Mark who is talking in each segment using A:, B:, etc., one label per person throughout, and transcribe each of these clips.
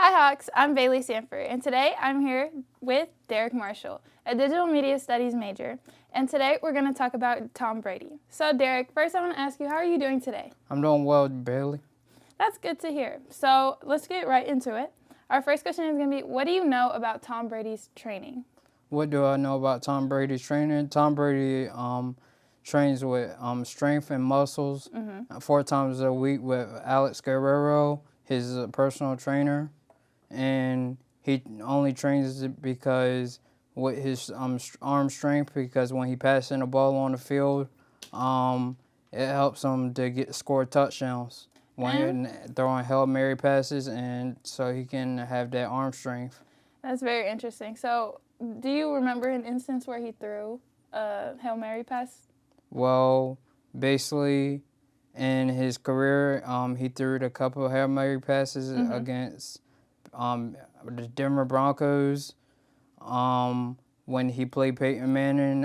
A: Hi Hawks, I'm Bailey Sanford, and today I'm here with Derek Marshall, a digital media studies major, and today we're going to talk about Tom Brady. So Derek, first I want to ask you, how are you doing today?
B: I'm doing well, Bailey.
A: That's good to hear. So let's get right into it. Our first question is going to be, what do you know about Tom Brady's training?
B: What do I know about Tom Brady's training? Tom Brady trains with strength and muscles 4 times a week with Alex Guerrero, his personal trainer. And he only trains it because with his arm strength, because when he passes in the ball on the field, it helps him to score touchdowns when throwing Hail Mary passes, and so he can have that arm strength.
A: That's very interesting. So do you remember an instance where he threw a Hail Mary pass?
B: Well, basically, in his career, he threw a couple of Hail Mary passes against the Denver Broncos when he played Peyton Manning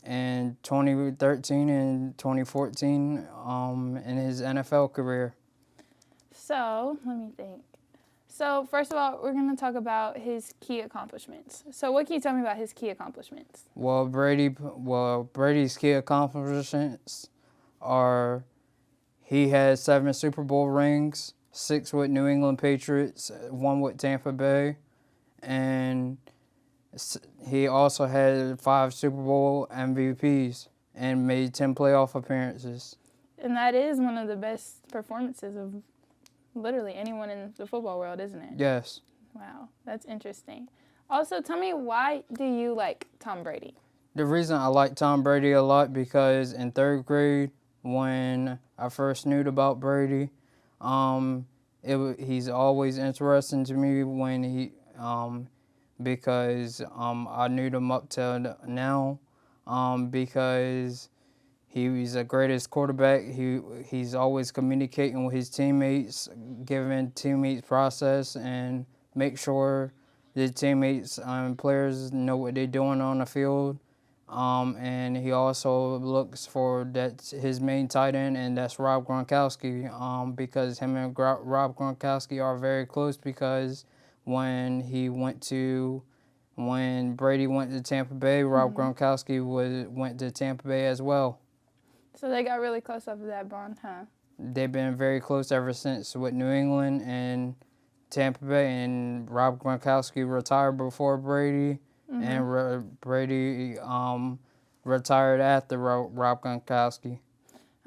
B: in 2013 and 2014 in his NFL career.
A: So let me think. So first of all, we're going to talk about his key accomplishments. So what can you tell me about his key accomplishments?
B: Well, Brady's key accomplishments are he has 7 Super Bowl rings, 6 with New England Patriots, 1 with Tampa Bay, and he also had 5 Super Bowl MVPs and made 10 playoff appearances.
A: And that is one of the best performances of literally anyone in the football world, isn't it?
B: Yes.
A: Wow, that's interesting. Also, tell me, why do you like Tom Brady?
B: The reason I like Tom Brady a lot because in 3rd grade, when I first knew about Brady, he's always interesting to me when because I knew him up till now because he's the greatest quarterback. He's always communicating with his teammates, giving teammates process, and make sure the teammates and players know what they're doing on the field. And he also looks for his main tight end, and that's Rob Gronkowski, because him and Rob Gronkowski are very close because when Brady went to Tampa Bay, Rob Gronkowski went to Tampa Bay as well.
A: So they got really close off of that bond, huh?
B: They've been very close ever since with New England and Tampa Bay, and Rob Gronkowski retired before Brady, and Brady retired after Rob Gronkowski.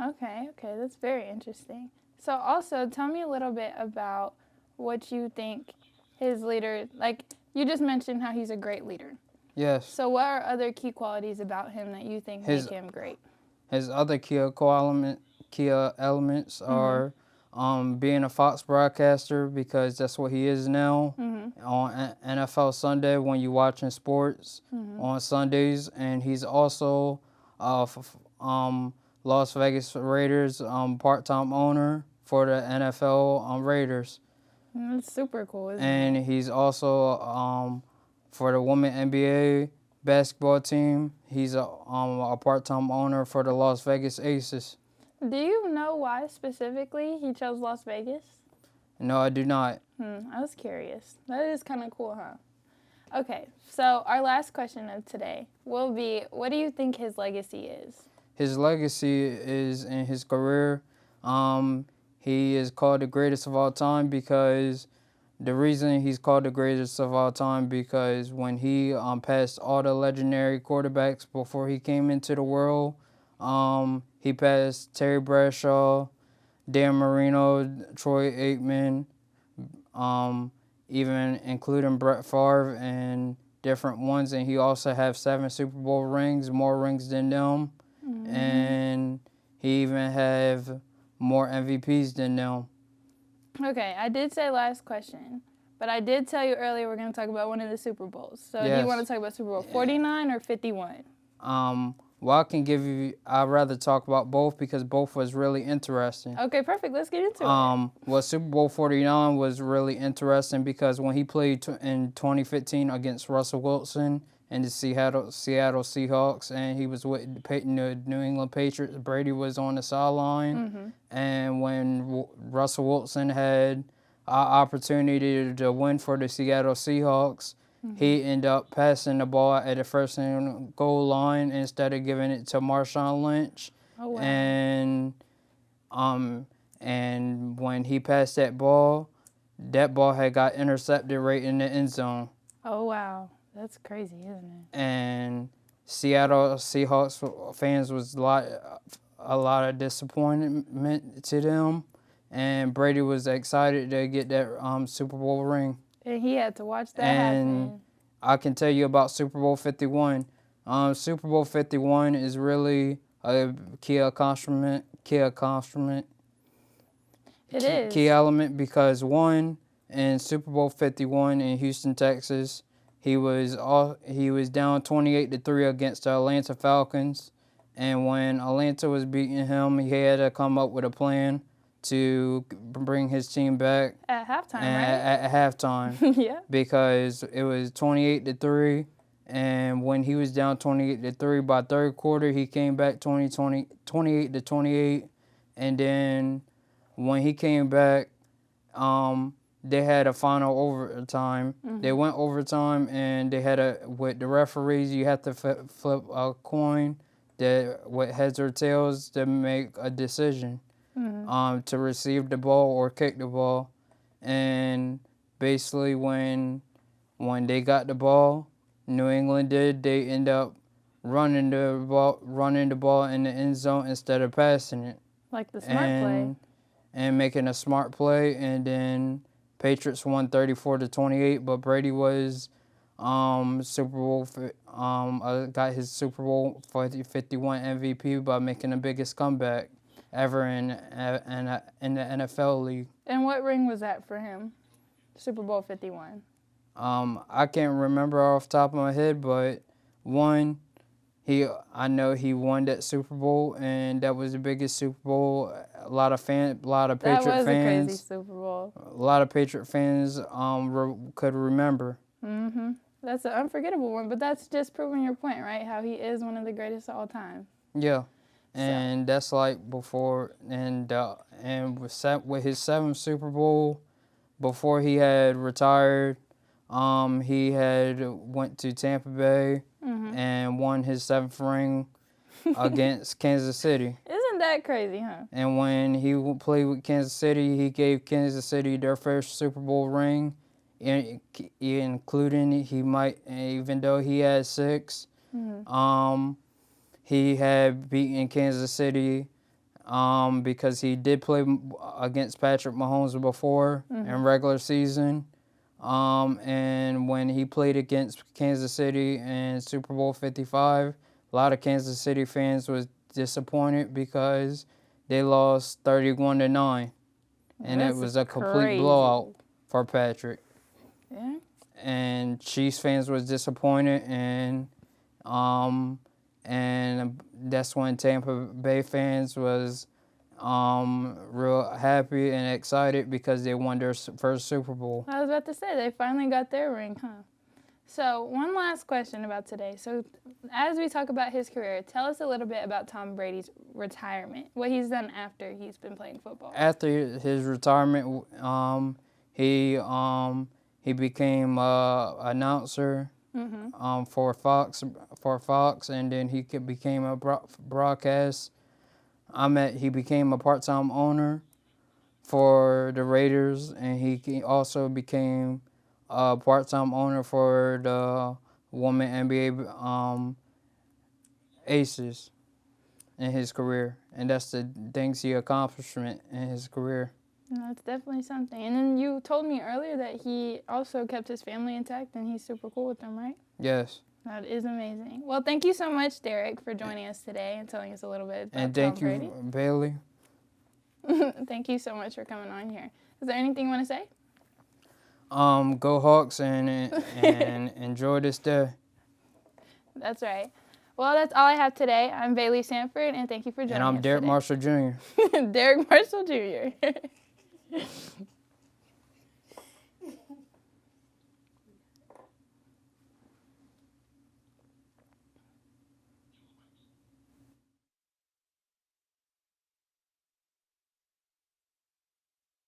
A: Okay, that's very interesting. So also, tell me a little bit about what you think his leader, like you just mentioned how he's a great leader.
B: Yes.
A: So what are other key qualities about him that you think make him great?
B: His other key elements are being a Fox broadcaster, because that's what he is now on NFL Sunday when you're watching sports on Sundays, and he's also Las Vegas Raiders part-time owner for the NFL Raiders.
A: That's super cool, isn't it?
B: And he's also for the women NBA basketball team. He's a part-time owner for the Las Vegas Aces.
A: Do you know why specifically he chose Las Vegas?
B: No, I do not.
A: I was curious. That is kind of cool, huh? Okay, so our last question of today will be, what do you think his legacy is?
B: His legacy is in his career. He is called the greatest of all time because the reason he's called the greatest of all time because when he passed all the legendary quarterbacks before he came into the world, he passed Terry Bradshaw, Dan Marino, Troy Aikman, even including Brett Favre and different ones. And he also has 7 Super Bowl rings, more rings than them. And he even have more MVPs than them.
A: Okay, I did say last question, but I did tell you earlier we're going to talk about one of the Super Bowls. So do you want to talk about Super Bowl 49 or 51?
B: Well, I'd rather talk about both because both was really interesting.
A: Okay, perfect. Let's get into it.
B: Well, Super Bowl 49 was really interesting because when he played in 2015 against Russell Wilson and the Seattle Seahawks, and he was with the New England Patriots, Brady was on the sideline. And when Russell Wilson had opportunity to win for the Seattle Seahawks. He ended up passing the ball at the first and goal line instead of giving it to Marshawn Lynch.
A: Oh, wow.
B: And when he passed that ball had got intercepted right in the end zone.
A: Oh, wow. That's crazy, isn't it?
B: And Seattle Seahawks fans was a lot of disappointment to them. And Brady was excited to get that Super Bowl ring.
A: And he had to watch that
B: And
A: happen.
B: I can tell you about Super Bowl 51. Super Bowl 51 is really a key accomplishment.
A: It is.
B: Key element because one, in Super Bowl 51 in Houston, Texas, he was down 28-3 against the Atlanta Falcons, and when Atlanta was beating him, he had to come up with a plan to bring his team back
A: At halftime, right?
B: At halftime.
A: Yeah.
B: Because it was 28-3, and when he was down 28-3 by third quarter, he came back 28-28, and then when he came back, they had a final overtime. They went overtime, and they had with the referees, you have to flip a coin with heads or tails to make a decision. To receive the ball or kick the ball. And basically when they got the ball, New England they end up running the ball in the end zone instead of passing it.
A: Like the smart play.
B: And making a smart play, and then Patriots won 34-28, but Brady was Super Bowl got his Super Bowl 51 MVP by making the biggest comeback ever in the NFL league.
A: And what ring was that for him? Super Bowl 51.
B: I can't remember off the top of my head, but I know he won that Super Bowl, and that was the biggest Super Bowl. A lot of Patriot fans.
A: That was a crazy Super Bowl.
B: A lot of Patriot fans could remember.
A: That's an unforgettable one, but that's just proving your point, right? How he is one of the greatest of all time.
B: Yeah. And that's like before, and with his seventh Super Bowl, before he had retired, he had went to Tampa Bay and won his seventh ring against Kansas City.
A: Isn't that crazy, huh?
B: And when he played with Kansas City, he gave Kansas City their first Super Bowl ring, including even though he had 6, he had beaten Kansas City because he did play against Patrick Mahomes before in regular season. And when he played against Kansas City in Super Bowl 55, a lot of Kansas City fans was disappointed because they lost 31-9. And it was a complete blowout for Patrick.
A: Yeah.
B: And Chiefs fans was disappointed, and that's when Tampa Bay fans was real happy and excited because they won their first Super Bowl.
A: I was about to say, they finally got their ring, huh? So one last question about today. So as we talk about his career, tell us a little bit about Tom Brady's retirement, what he's done after he's been playing football.
B: After his retirement, he became an announcer for Fox, and then he became a broadcast. He became a part-time owner for the Raiders, and he also became a part-time owner for the Women NBA Aces in his career, and that's the things he accomplished in his career.
A: That's definitely something. And then you told me earlier that he also kept his family intact, and he's super cool with them, right?
B: Yes.
A: That is amazing. Well, thank you so much, Derek, for joining us today and telling us a little bit about
B: And thank
A: Tom Brady.
B: you, Bailey.
A: Thank you so much for coming on here. Is there anything you want to say?
B: Go Hawks and enjoy this day.
A: That's right. Well, that's all I have today. I'm Bailey Sanford, and thank you for joining us.
B: And I'm Derek
A: today.
B: Marshall Jr.
A: Derek Marshall Jr.